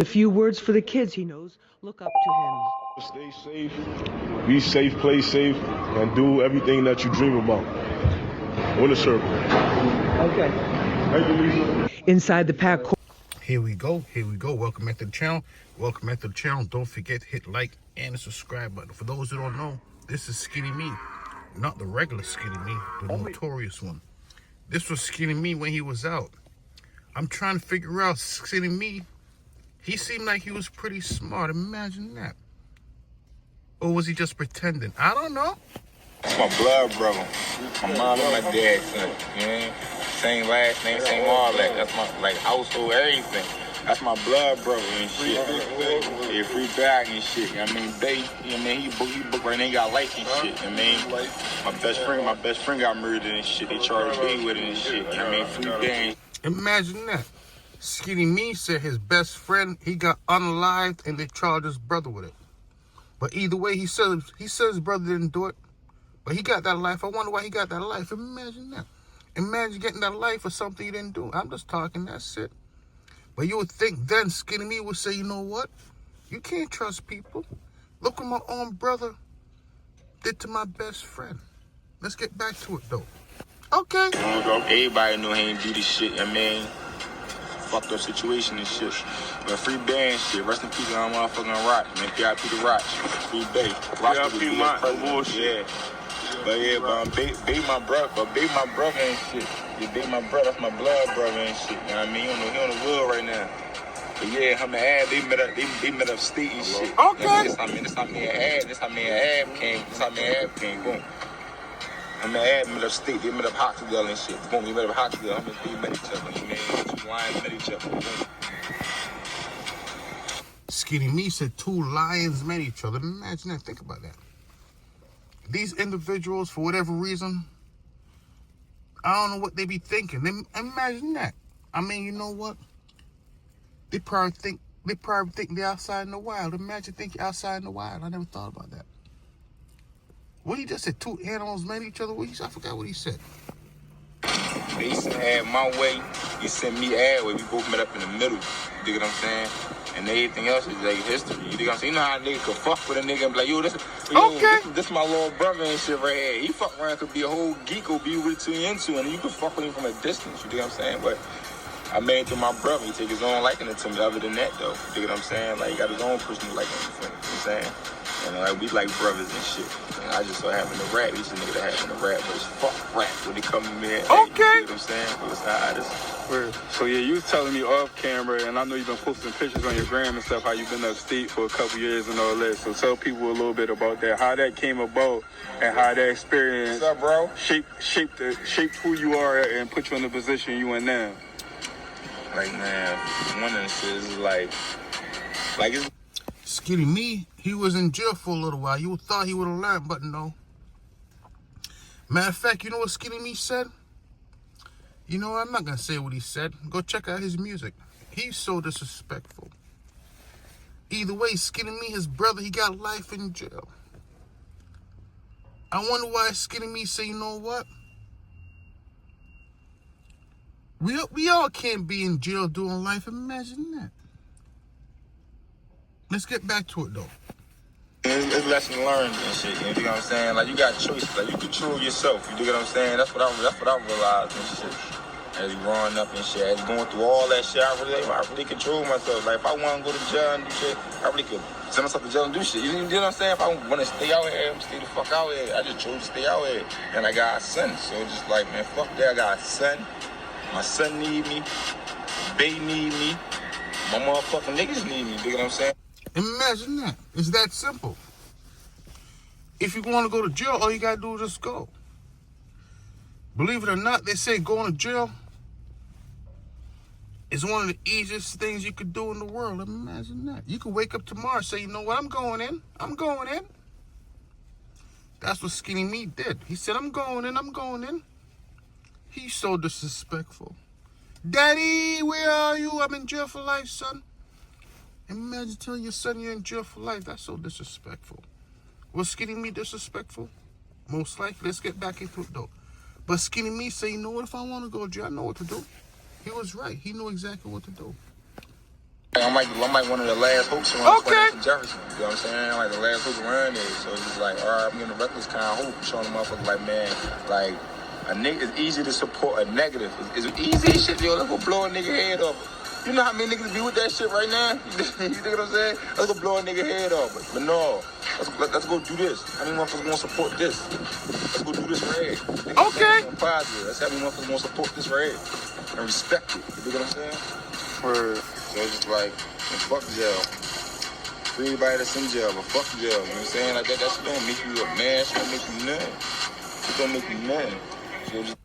A few words for the kids he knows look up to him. Stay safe, be safe, play safe, and do everything that you dream about. Win the circle. Okay. Thank you, Lisa. Inside the pack. Here we go. Welcome back to the channel. Don't forget to hit like and the subscribe button. For those who don't know, this is Skinny Me. Not the regular Skinny Me, the notorious one. This was Skinny Me when he was out. I'm trying to figure out Skinny Me. He seemed like he was pretty smart. Imagine that. Or was he just pretending? I don't know. That's my blood brother. My mom and my dad, son. You know? Same last name, same all that. That's my household, everything. That's my blood brother and shit. Yeah, free bag and shit. I mean, he booked right now, he got life and shit. I mean, my best friend got murdered and shit. They charged me with it and shit. I mean, free bag. Imagine that. Skinny Me said his best friend, he got unalived and they charged his brother with it. But either way, he said his brother didn't do it. But he got that life. I wonder why he got that life. Imagine that. Imagine getting that life for something you didn't do. I'm just talking, that's it. But you would think then Skinny Me would say, you know what? You can't trust people. Look what my own brother did to my best friend. Let's get back to it, though. Okay. Everybody know he ain't do this shit, I mean, fucked up situation and shit. But free band shit, rest in peace on motherfucking Rock, man. PIP the Rock, free Bay. PIP my bullshit. Yeah. But baby my brother and shit. Yeah, baby my brother, that's my blood brother and shit. You know what I mean? He on the wheel right now. But yeah, him and Ab, they met up state and shit. Okay. This how me and Ab came. Boom. I'm at middle of state, they met up hot together and shit. Boom, we met up hot together. They met each other. You know, two lions met each other. Boom. Skinny Me said two lions met each other. Imagine that. Think about that. These individuals, for whatever reason, I don't know what they be thinking. Imagine that. I mean, you know what? They probably think they're outside in the wild. Imagine thinking outside in the wild. I never thought about that. What he just said, two animals met each other. I forgot what he said. They sent Ad my way. He sent me Ad way. We both met up in the middle. You dig what I'm saying? And everything else is like history. You dig what I'm saying? You know how a nigga could fuck with a nigga and be like, this my little brother and shit right here. He fuck around, could be a whole geek or be with it to you into, and you could fuck with him from a distance. You dig what I'm saying? But I made it through my brother. He take his own liking to me. Other than that, though, you dig what I'm saying? Like, he got his own personal liking. You know what I'm saying? And like we like brothers and shit. And I just so happen to rap. He's a nigga that happen to rap, but it's fuck rap when they come to me. Okay. You know what I'm saying? But it's how this. So yeah, you was telling me off camera, and I know you've been posting pictures on your gram and stuff, how you've been upstate for a couple years and all that. So tell people a little bit about that, how that came about, and how that experience What's up, bro? shaped who you are and put you in the position you in now. Like, man, one of the shit is like it's. Skinny Me, he was in jail for a little while. You would thought he would have learned, but no. Matter of fact, you know what Skinny Me said? You know, I'm not going to say what he said. Go check out his music. He's so disrespectful. Either way, Skinny Me, his brother, he got life in jail. I wonder why Skinny Me say, you know what? We all can't be in jail doing life. Imagine that. Let's get back to it, though. It's lesson learned and shit. You dig what I'm saying? Like, you got choices. Like, you control yourself. You dig what I'm saying? That's what I realized and shit. As growing up and shit, as going through all that shit, I really control myself. Like, if I want to go to jail and do shit, I really could send myself to jail and do shit. You know what I'm saying? If I want to stay out here, I'm stay the fuck out here. I just chose to stay out here. And I got a son. So it's just like, man, fuck that. I got a son. My son need me. They need me. My motherfucking niggas need me. You dig what I'm saying? Imagine that. It's that simple. If you want to go to jail, all you got to do is just go. Believe it or not, they say going to jail is one of the easiest things you could do in the world. Imagine that. You could wake up tomorrow and say, you know what, I'm going in. That's what Skinny Me did. He said, I'm going in. He's so disrespectful. Daddy, where are you? I'm in jail for life, son. Imagine telling your son you're in jail for life. That's so disrespectful. Was Skinny Me disrespectful? Most likely. Let's get back into it, though. But Skinny Me say, you know what? If I want to go to jail, I know what to do. He was right. He knew exactly what to do. I'm like one of the last hoops around Okay. Jefferson. You know what I'm saying? Like the last hoop around there. So it's just like, all right, I'm getting a reckless kind of hoop, showing the motherfuckers like, man, like a nigga, it's easy to support a negative. It's easy as shit, yo. Let's go blow a nigga head off. You know how many niggas be with that shit right now? You know what I'm saying? Let's go blow a nigga head off. But no, let's go do this. How many motherfuckers gonna support this? Let's go do this right here. Okay. Positive. Let's have motherfuckers gonna support this right here and respect it. You know what I'm saying? Word. So it's just like, fuck jail. For anybody that's in jail, but fuck jail. You know what I'm saying? Like that shit don't make you a man. Shit don't make you nothing. It don't make you nothing. So just...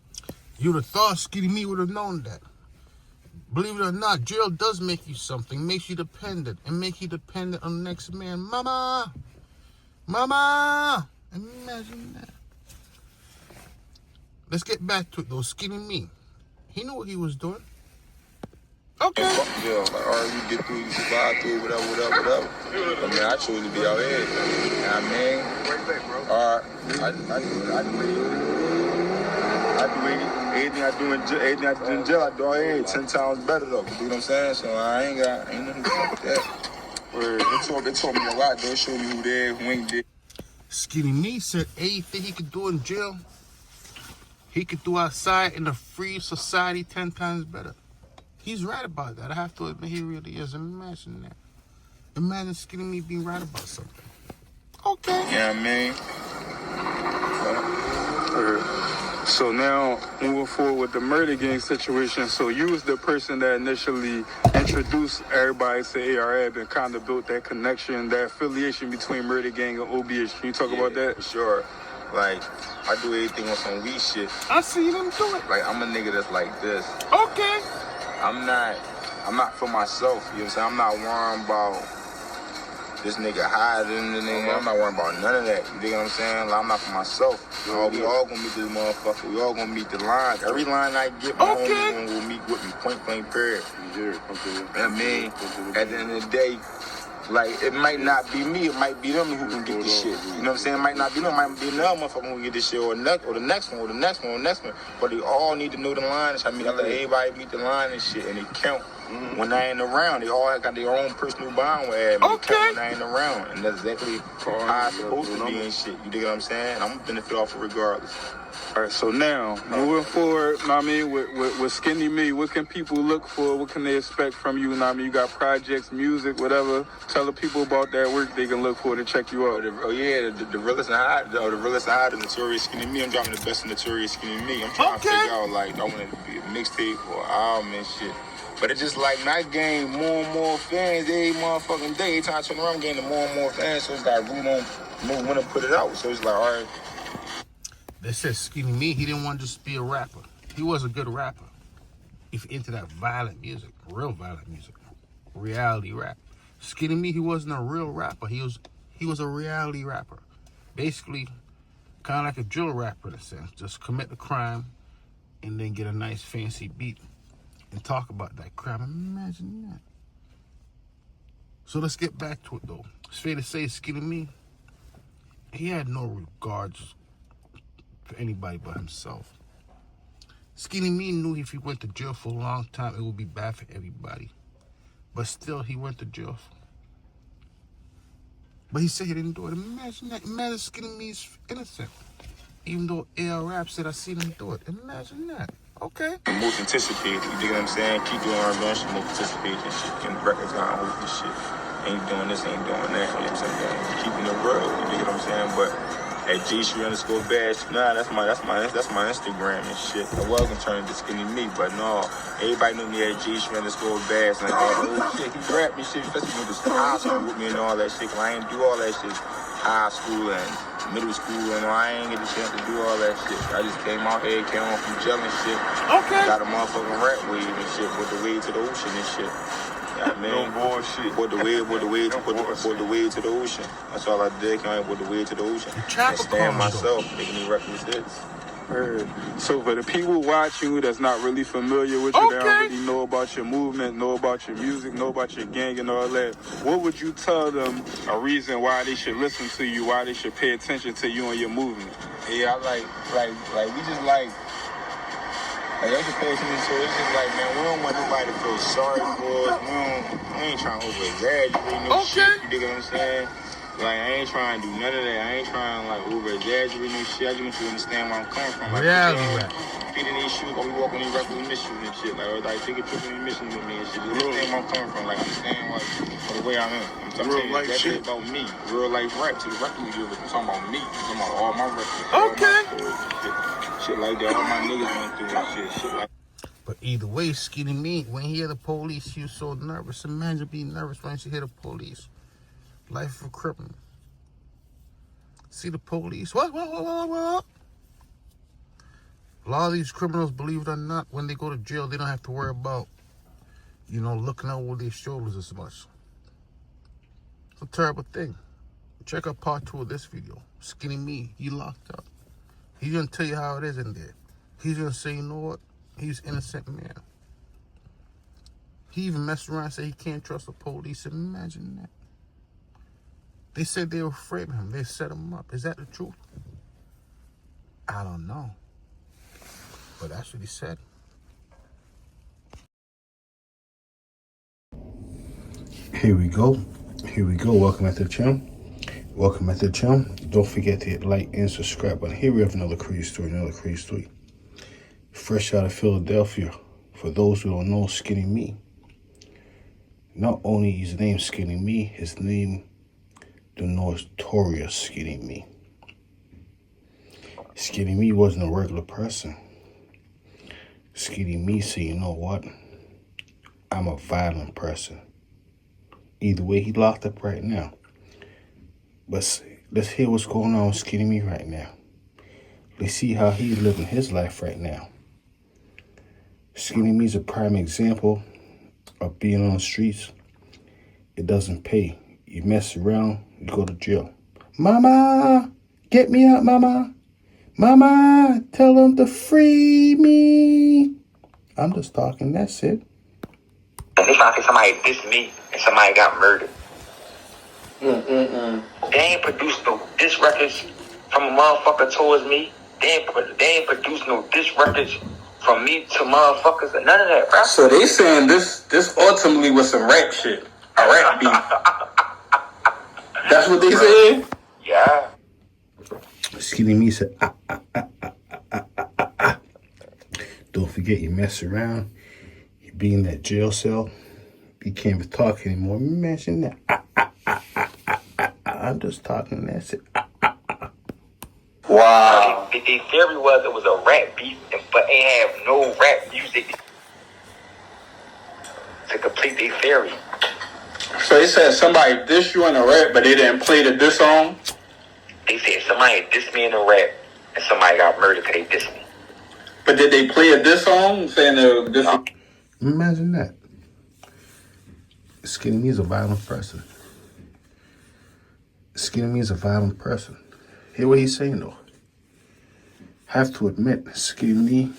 You'd have thought Skinny Me would have known that. Believe it or not, jail does make you something. Makes you dependent. And make you dependent on the next man. Mama! Mama! Imagine that. Let's get back to it though. Skinny Me. He knew what he was doing. Okay. Fuck jail. Like, all right, you get through, you survive through, whatever. I mean, I chose to be out here. You know what I mean? All right. I do anything I do in jail, I do out here 10 times better though. You know what I'm saying? So I ain't nothing to do with that. They taught me a lot. They showed me who they who ain't there. Skinny Me said anything he could do in jail, he could do outside in a free society 10 times better. He's right about that. I have to admit, he really is. Imagine that. Imagine Skinny Me being right about something. Okay. Yeah, man. So now, moving forward with the murder gang situation, so you was the person that initially introduced everybody to ARAB and kind of built that connection, that affiliation between murder gang and OBH. Can you talk about that? For sure. Like, I do everything on some weed shit. I see them do it. Like, I'm a nigga that's like this. Okay. I'm not for myself, you know what I'm saying? I'm not worrying about this nigga hiding the nigga. I'm not worrying about none of that. You dig what I'm saying? Like, I'm not for myself. We all gonna meet this motherfucker. We all gonna meet the line. Every line I get, my homie gonna meet with me, point blank period. You know what I mean? At the end of the day, like, it might not be me, it might be them who can get this shit. You know what I'm saying? It might not be them, it might be another motherfucker who can get this shit, or the next one. But they all need to know the line. I mean, I let everybody meet the line and shit, and it count. When I ain't around, they all got their own personal bond with me. Okay. When I ain't around, and that's exactly how it's supposed to be and shit. You dig what I'm saying? I'm gonna benefit off it regardless. All right, so now, moving forward, know what I mean, with Skinny Me, what can people look for? What can they expect from you? Know what I mean, you got projects, music, whatever. Tell the people about that work they can look for to check you out. The realest and high, the realest and high, the Notorious Skinny Me. I'm dropping the best of Notorious Skinny Me. I'm trying to figure out, like, I want it to be a mixtape or an album and shit. But it's just like, I gain more and more fans every motherfucking day. Every time I turn around, I'm gaining more and more fans. So it's like, we don't know when to put it out. So it's like, all right. They said Skinny Me, he didn't want to just be a rapper. He was a good rapper. If you're into that violent music, real violent music, reality rap. Skinny Me, he wasn't a real rapper. He was a reality rapper. Basically, kind of like a drill rapper in a sense. Just commit the crime and then get a nice fancy beat and talk about that crime. Imagine that. So let's get back to it though. It's fair to say Skinny Me, he had no regards for anybody but himself. Skinny Me knew if he went to jail for a long time, it would be bad for everybody. But still, he went to jail. But he said he didn't do it. Imagine that. Imagine Skinny Me's innocent. Even though ARAB said I seen him do it. Imagine that. Okay. Most anticipated, you dig what I'm saying? Keep doing R&B shit, most anticipated and shit. Getting records on with this shit. Ain't doing this, ain't doing that. You know what I'm saying? Keeping it real, you dig what I'm saying? But at G_bash, nah, that's my Instagram and shit. I was gonna turn into Skinny Me, but no, everybody knew me at G_bash. And I thought, oh shit, he grabbed me shit, especially with the high school with me and all that shit. I ain't do all that shit high school and middle school, and I ain't get the chance to do all that shit. I just came out here, came on from jail and shit. Okay. Got a motherfucking rat wave and shit, with the way to the ocean and shit. Yeah, man. No bullshit. Put the way to the ocean. That's all I did. Came out with the way to the ocean. And stand myself, making these reckless hits. Heard. So for the people watching you that's not really familiar with you, they don't really know about your movement, know about your music, know about your gang and all that, what would you tell them a reason why they should listen to you, why they should pay attention to you and your movement? Yeah, I like we just like Like, that's the thing to me, so it's just like, man, we don't want nobody to feel sorry for us. We ain't trying to over-exaggerate no shit, you dig what I'm saying? Like, I ain't trying to do none of that. I ain't trying to, like, over-exaggerate no shit. I just want you to understand where I'm coming from. Like, feet in these shoes, we walk on these records and missions and shit. Like, take a trip on these missions with me and shit. Just understand where I'm coming from. Like, understand, like, the way I am. I'm telling you, that's shit about me. Real life rap to the record we do. I'm talking about me. I'm talking about all my records. Okay. Shit like that. All my niggas went through and shit like that. But either way, Skinny Me, when he hear the police, he was so nervous. Imagine being nervous when you hear the police. Life of a criminal. See the police. What? A lot of these criminals, believe it or not, when they go to jail, they don't have to worry about, looking over their shoulders as much. It's a terrible thing. Check out part 2 of this video. Skinny Me, he locked up. He's going to tell you how it is in there. He's going to say, you know what? He's an innocent man. He even messed around and said he can't trust the police. Imagine that. They said they were afraid of him. They set him up. Is that the truth? I don't know. But that's what he said. Here we go. Welcome back to the channel. Don't forget to hit like and subscribe button. Here we have another crazy story. Fresh out of Philadelphia. For those who don't know, Skinny Me. Not only his name Skinny Me, his name the notorious Skinny Me. Skinny Me wasn't a regular person. Skinny Me said, you know what? I'm a violent person. Either way, he locked up right now. But let's hear what's going on with Skinny Me right now. Let's see how he's living his life right now. Skinny Me's a prime example of being on the streets. It doesn't pay. You mess around, you go to jail. Mama, get me out, mama. Mama, tell them to free me. I'm just talking, that's it. They found somebody dissed me and somebody got murdered. They ain't produced no diss records from a motherfucker towards me. They ain't produced no diss records from me to motherfuckers and none of that, bro. So they saying this ultimately was some rap shit. A rap beat. That's what they said? Yeah. Skinny Me said, Don't forget, you mess around, you be in that jail cell, you can't even talk anymore. Imagine that. I'm just talking, that's it. Wow. The theory was it was a rap beat, but they have no rap music to complete their theory. So they said somebody dissed you in a rap, but they didn't play the diss song? They said somebody dissed me in a rap and somebody got murdered because they dissed me. But did they play a diss song saying the diss? No. Imagine that. Skinny Me is a violent person. Hear what he's saying though. Have to admit, Skinny Me,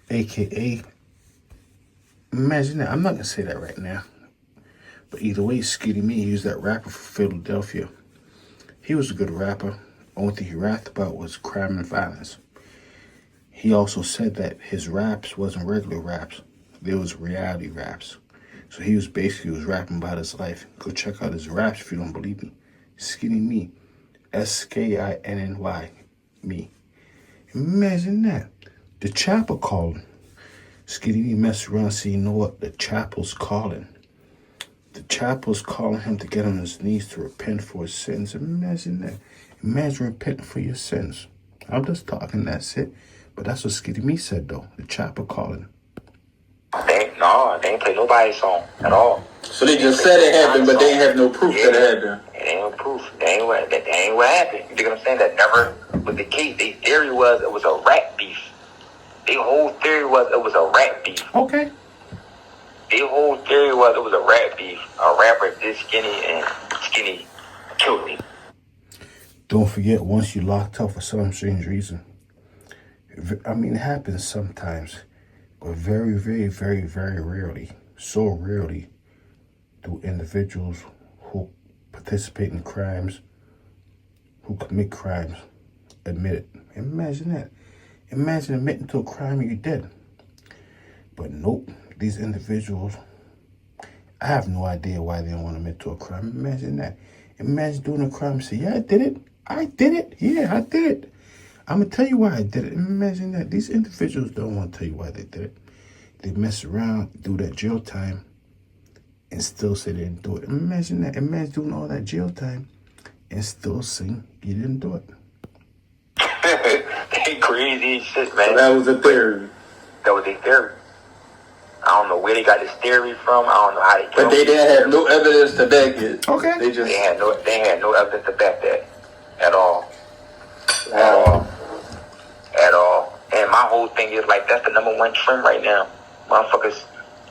aka, imagine that. I'm not gonna say that right now. But either way, Skinny Me, he was that rapper from Philadelphia. He was a good rapper. Only thing he rapped about was crime and violence. He also said that his raps wasn't regular raps. They was reality raps. So he was rapping about his life. Go check out his raps if you don't believe me. Skinny Me. SKINNY. Me. Imagine that. The chopper called him. Skinny Me messed around and said, you know what? The chopper's calling. The chopper's calling him to get on his knees to repent for his sins. Imagine that. Imagine repenting for your sins. I'm just talking, that's it. But that's what Skinny Me said, though. The chopper calling. They ain't play nobody's song at all. So they just said it happened, but they ain't have no proof that it happened. It ain't no proof. That ain't what happened. You dig what I'm saying? That never was the case. Their theory was it was a rap beef. Their whole theory was it was a rap beef. Okay. Their whole theory was it was a rap beef. A rapper did Skinny and Skinny killed me. Don't forget, once you're locked up for some strange reason, I mean, it happens sometimes, but very, very, very, very rarely, so rarely, do individuals who participate in crimes, who commit crimes, admit it. Imagine that. Imagine admitting to a crime you did. But nope, these individuals, I have no idea why they don't want to admit to a crime. Imagine that. Imagine doing a crime and say, yeah, I did it. I did it. Yeah, I did it. I'm going to tell you why I did it. Imagine that. These individuals don't want to tell you why they did it. They mess around, do that jail time, and still say they didn't do it. Imagine that. Imagine doing all that jail time and still saying you didn't do it. They crazy shit, man. So that was a theory. That was their theory. I don't know where they got this theory from. I don't know how they. But they didn't have no evidence to back it. Okay. They had no evidence to back that at all. Wow. At all. And my whole thing is like that's the #1 trend right now. Motherfuckers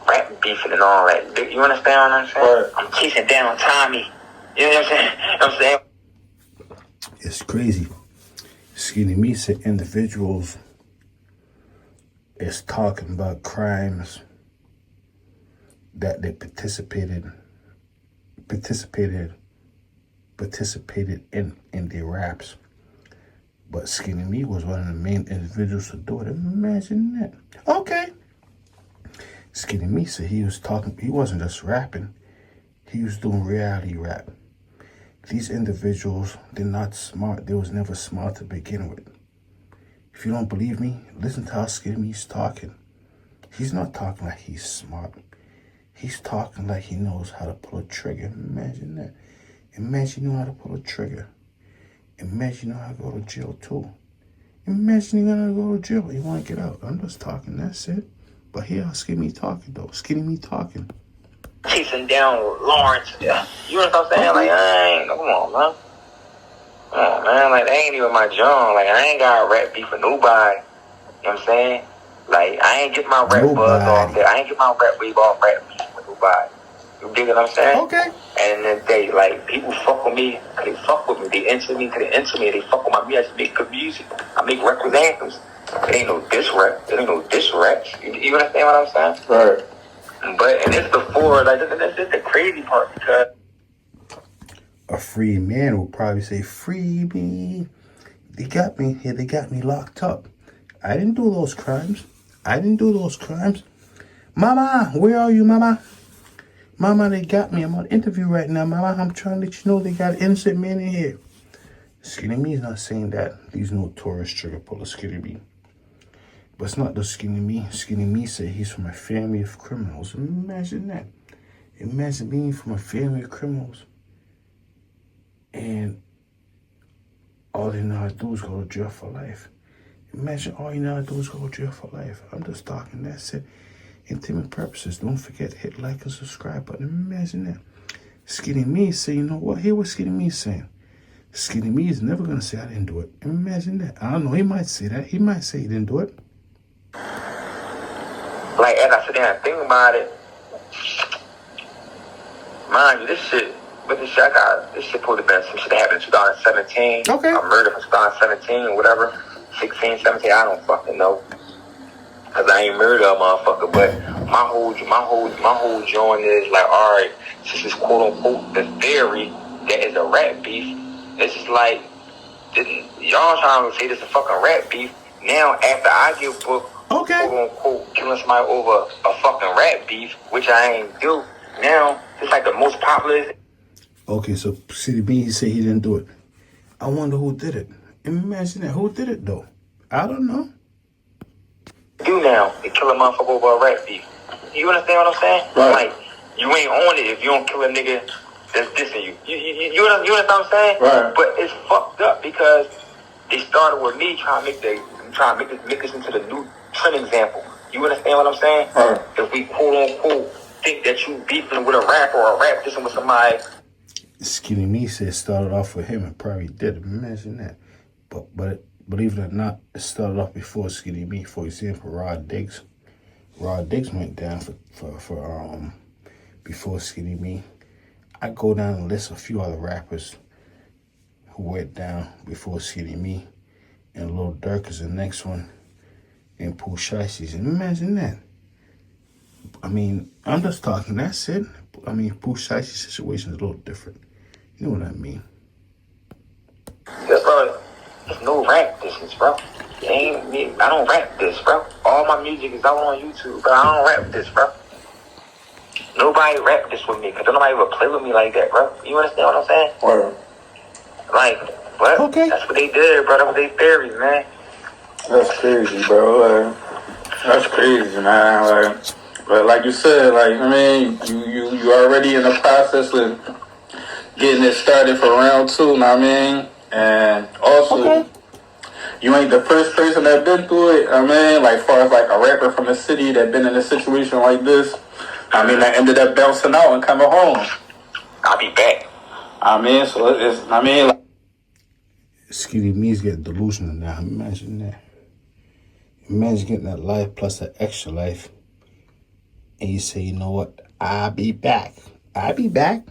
rap beefing and all that. You understand what I'm saying? Right. I'm chasing down Tommy. You know what I'm saying? I'm saying. It's crazy. Skinny Me said individuals is talking about crimes that they participated in their raps. But Skinny Me was one of the main individuals to do it. Imagine that. Okay. Skinny Me said he wasn't just rapping, he was doing reality rap. These individuals, they're not smart. They was never smart to begin with. If you don't believe me, listen to how Skinny Me's talking. He's not talking like he's smart. He's talking like he knows how to pull a trigger. Imagine that. Imagine you know how to pull a trigger. Imagine you know how to go to jail too. Imagine you know how to go to jail. You want to get out. I'm just talking, that's it. But here, Skinny Me talking though. Skinny Me talking. Chasing down Lawrence. Yeah. You know what I'm saying? Like, come on, man. Come on, man. Like, that ain't even my job. Like, I ain't got a rap beef for nobody. You know what I'm saying? Like, I ain't get my rap buzz off there. I ain't get my rap wave off rap beef for nobody. You dig what I'm saying? Okay. And then they, like, people fuck with me because they fuck with me. They enter me because they enter me. They fuck with my music. I make good music. I make record anthems. It ain't no diss rap. It ain't no diss rap. You understand what I'm saying? Right. But, and it's before, like, that's just the crazy part because a free man will probably say, free me. They got me here. They got me locked up. I didn't do those crimes. Mama, where are you, Mama? Mama, they got me. I'm on interview right now, Mama. I'm trying to let you know they got an innocent man in here. Skinny Me is not saying that. These notorious trigger pullers, Skinny Me. But it's not just Skinny Me. Skinny Me said he's from a family of criminals. Imagine that. Imagine being from a family of criminals. And all they know how to do is go to jail for life. Imagine all you know how to do is go to jail for life. I'm just talking, that's it. Intimate purposes. Don't forget to hit like and subscribe button. Imagine that. Skinny Me say, you know what? Hear what Skinny Me is saying. Skinny Me is never going to say I didn't do it. Imagine that. I don't know. He might say that. He might say he didn't do it. like, as I sit there and think about it, mind you, this shit supposed to have been some shit that happened in 2017. Okay. A murder from 2017 or whatever. 16, 17, I don't fucking know. Cause I ain't murdered a motherfucker, but my whole joint is like, all right, this is quote unquote the theory that is a rat beef. It's just like, y'all trying to say this is a fucking rat beef. Now after I get booked, okay, quote unquote, killing somebody over a fucking rat beef, which I ain't do. Now it's like the most popular. Okay, so CDB, he said he didn't do it. I wonder who did it. Imagine that. Who did it though? I don't know. Do now to kill a motherfucker over a rat beef. You understand what I'm saying? Right. Like, you ain't on it if you don't kill a nigga that's dissing you. You understand what I'm saying? Right. But it's fucked up because they started with me trying to make this into the new trend example. You understand what I'm saying? Right. If we quote unquote think that you beefing with a rapper or a rap dissing with somebody. Skinny Me said it started off with him and probably did. Imagine that. But believe it or not, it started off before Skinny Me. For example, Rod Diggs. Rod Diggs went down for before Skinny Me. I go down and list a few other rappers who went down before Skinny Me. And Lil Durk is the next one. And Pooh Shicey's. And imagine that. I mean, I'm just talking, that's it. I mean, Pooh Shicey's situation is a little different. You know what I mean? Yeah, bro. There's no rap distance, bro. I don't rap this, bro. All my music is out on YouTube, but I don't rap this, bro. Nobody rap this with me, because nobody ever play with me like that, bro. You understand what I'm saying? Word. Like, what? Okay. That's what they did, bro. That's what they theories, man. That's crazy, bro. Like, that's crazy, man. Like, but like you said, like, I mean, you already in the process of getting it started for round 2, know what I mean? And also, you ain't the first person that been through it. I mean, like, far as like a rapper from the city that been in a situation like this, I mean, that ended up bouncing out and coming home. I'll be back. I mean, so it's, I mean, like, Skinny Me's getting delusional now. Imagine that. Imagine getting that life plus that extra life. And you say, you know what? I'll be back. I'll be back.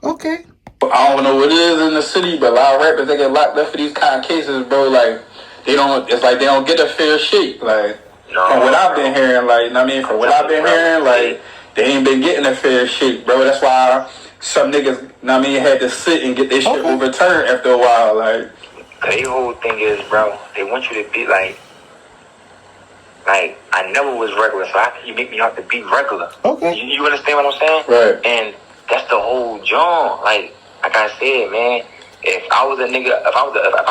Okay. I don't know what it is in the city, but a lot of rappers, they get locked up for these kind of cases, bro. Like, they don't, it's like they don't get a fair shake. Like, from what I've been hearing, like, I mean, from what I've been hearing, like, they ain't been getting a fair shake, bro. That's why some niggas, I mean, had to sit and get their shit overturned after a while, like. The whole thing is, bro, they want you to be like, I never was regular, so how can you make me have to be regular? Okay. You understand what I'm saying? Right. And that's the whole joint. Like I said, man, if I was a nigga, if I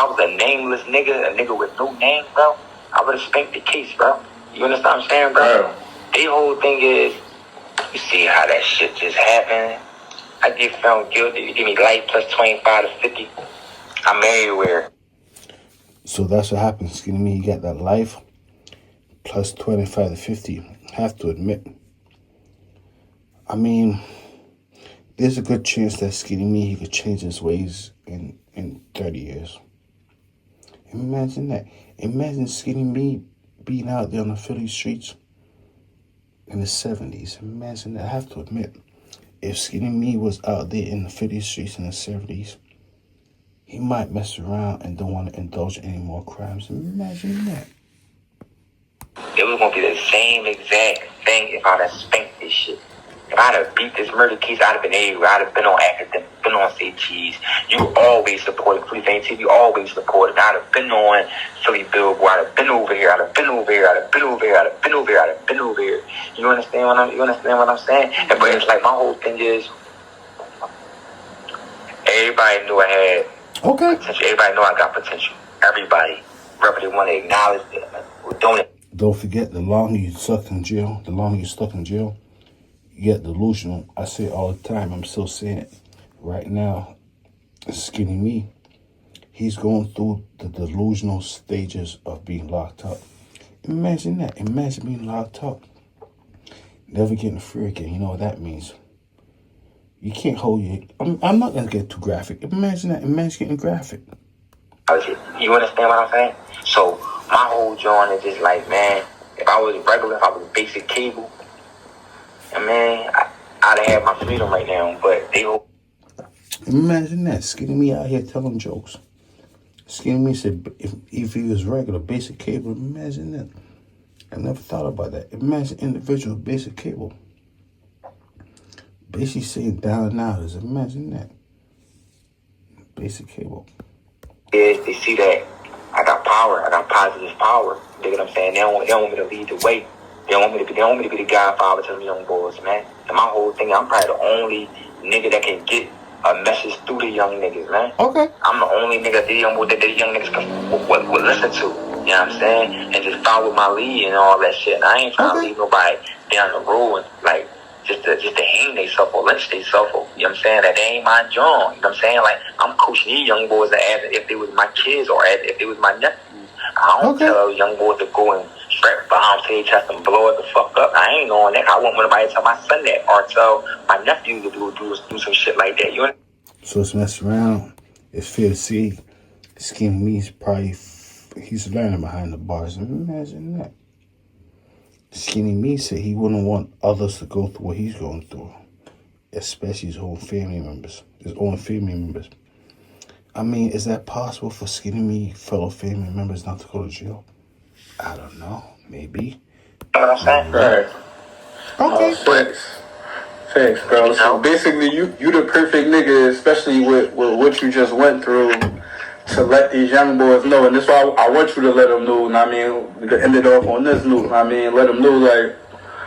was a nameless nigga, a nigga with no name, bro, I would have spanked the case, bro. You understand what I'm saying, bro? Right. The whole thing is, you see how that shit just happened. I get found guilty. You give me life plus 25 to 50. I'm everywhere. So that's what happens. Skinny Me, you got that life plus 25 to 50. Have to admit. I mean, there's a good chance that Skinny Me, he could change his ways in 30 years. Imagine that. Imagine Skinny Me being out there on the Philly streets in the 70s. Imagine that. I have to admit, if Skinny Me was out there in the Philly streets in the 70s, he might mess around and don't want to indulge in any more crimes. Imagine that. It was going to be the same exact thing if I'd have spanked this shit. If I'd have beat this murder case, I'd have been everywhere. I'd have been on academic, been on CTs. You always supported Free Fame TV, always supported. I'd have been on Philly Billboard. I'd have been over here. I'd have been over here. I'd have been over here. I'd have been over here. I'd have been over here. You understand what I'm saying? And but it's like my whole thing is, everybody knew I had potential. Everybody knew I got potential. Everybody, whether they want to acknowledge it or don't. Don't forget, the longer you stuck in jail, you get delusional. I say it all the time. I'm still saying it. Right now, Skinny Me, he's going through the delusional stages of being locked up. Imagine that. Imagine being locked up. Never getting free again. You know what that means. You can't hold your... I'm not going to get too graphic. Imagine that. Imagine getting graphic. You understand what I'm saying? So, my whole joint is just like, man, if I was regular, if I was basic cable, I mean, I'd have had my freedom right now, but they... Imagine that. Skinny Me out here telling jokes. Skinny Me said, if he was regular, basic cable, imagine that. I never thought about that. Imagine individual basic cable. Basically saying down and out is, imagine that. Basic cable. Yeah, they see that I got power. I got positive power. You know what I'm saying? They don't want me to lead the way. They don't want me to be the godfather to the young boys, man. And my whole thing, I'm probably the only nigga that can get a message through the young niggas, man. Okay. I'm the only nigga that the young niggas will listen to. You know what I'm saying? And just follow my lead and all that shit. And I ain't trying to lead nobody down the road and like just to hang themselves or lynch themselves. You know what I'm saying? That they ain't my joint. You know what I'm saying? Like, I'm coaching these young boys as if they was my kids or as if they was my nephews. I don't tell young boys to go and strap behind their chest and blow it the fuck up. I ain't on that. I want nobody to tell my son that or tell my nephew to do some shit like that. You know? So it's messed around. It's fair to see Skinny Me's probably, he's learning behind the bars. Imagine that. Skinny Me said he wouldn't want others to go through what he's going through, especially his own family members. I mean, is that possible for Skinny Me fellow family members not to go to jail? I don't know. Maybe. You know what I'm saying? Right. Okay. Thanks, bro. So basically, you the perfect nigga, especially with what you just went through, to let these young boys know, and this is why I want you to let them know, I mean, to end it off on this note, I mean, let them know, like,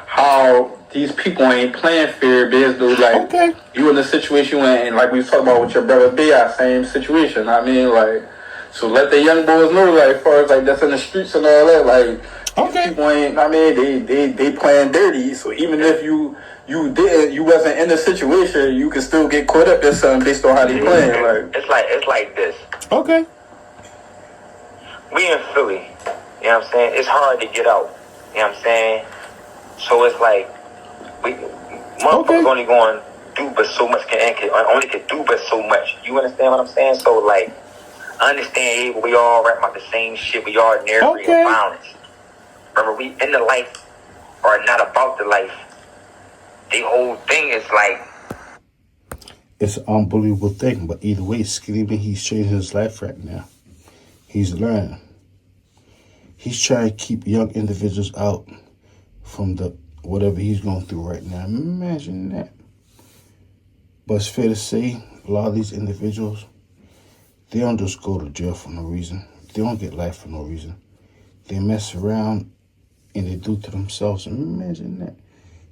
how these people ain't playing fair, biz, dude, like, Okay. you in the situation when, like we was talking about with your brother B.I., same situation, I mean, like, so let the young boys know, like, as far as, like, that's in the streets and all that, like, these people ain't, I mean, they playing dirty, so even if you wasn't in the situation, you can still get caught up in something based on how they playing, like. It's like this. Okay. We in Philly, you know what I'm saying? It's hard to get out, you know what I'm saying? So it's like, motherfuckers only going to do but so much, only can do but so much. You understand what I'm saying? So, like, I understand we all rap about the same shit. We all narrate violence. Remember, we in the life or not about the life. The whole thing is like, it's an unbelievable thing, but either way, Skinny Me, he's changing his life right now. He's learning. He's trying to keep young individuals out from the whatever he's going through right now. Imagine that. But it's fair to say, a lot of these individuals, they don't just go to jail for no reason. They don't get life for no reason. They mess around and they do to themselves. Imagine that.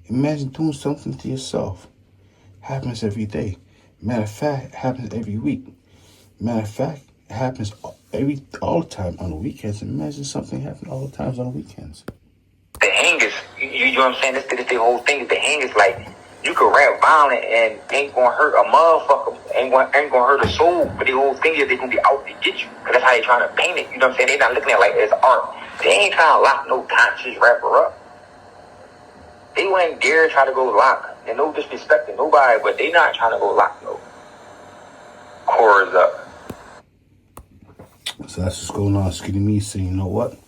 Imagine doing something to yourself. Happens every day. Matter of fact, it happens every week. Matter of fact, it happens all the time on the weekends. Imagine something happening all the times on the weekends. the hangers, you know what I'm saying? This the whole thing. The hangers, like, you could rap violent and ain't gonna hurt a motherfucker, ain't gonna hurt a soul. But the whole thing is they gonna be out to get you. Cause that's how they trying to paint it. You know what I'm saying? They not looking at it like it's art. They ain't trying to lock no conscious rapper up. They wouldn't dare try to go lock. And no disrespect to nobody, but they not trying to go lock no chorus up. So that's what's going on. Skinny Me saying, you know what?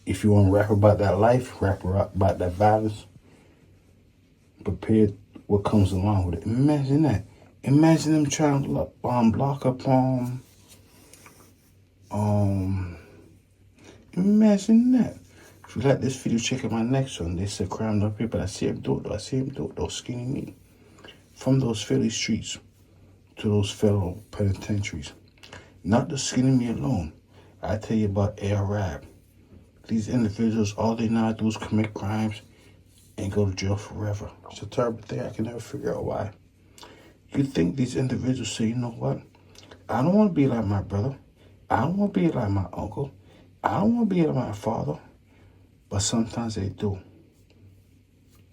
If you want to rap about that life, rap about that violence, prepare what comes along with it. Imagine that. Imagine them trying to block up imagine that. If you like this video, check out my next one. They said crime no paper. I see him do it though. I see him do it though. Skinny Me. From those Philly streets to those federal penitentiaries. Not the Skinny Me alone. I tell you about Arab. These individuals, all they know how to do is commit crimes and go to jail forever. It's a terrible thing. I can never figure out why. You think these individuals say, you know what? I don't want to be like my brother. I don't want to be like my uncle. I don't want to be like my father. But sometimes they do.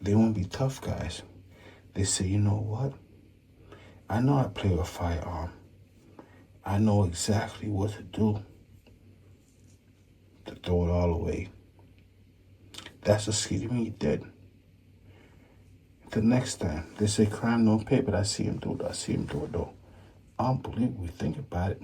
They want to be tough guys. They say, you know what? I know I play with a firearm. I know exactly what to do to throw it all away. That's what Skinny Me did. The next time, they say crime don't pay, but I see him do it. I see him do it though. Unbelievable. Think about it.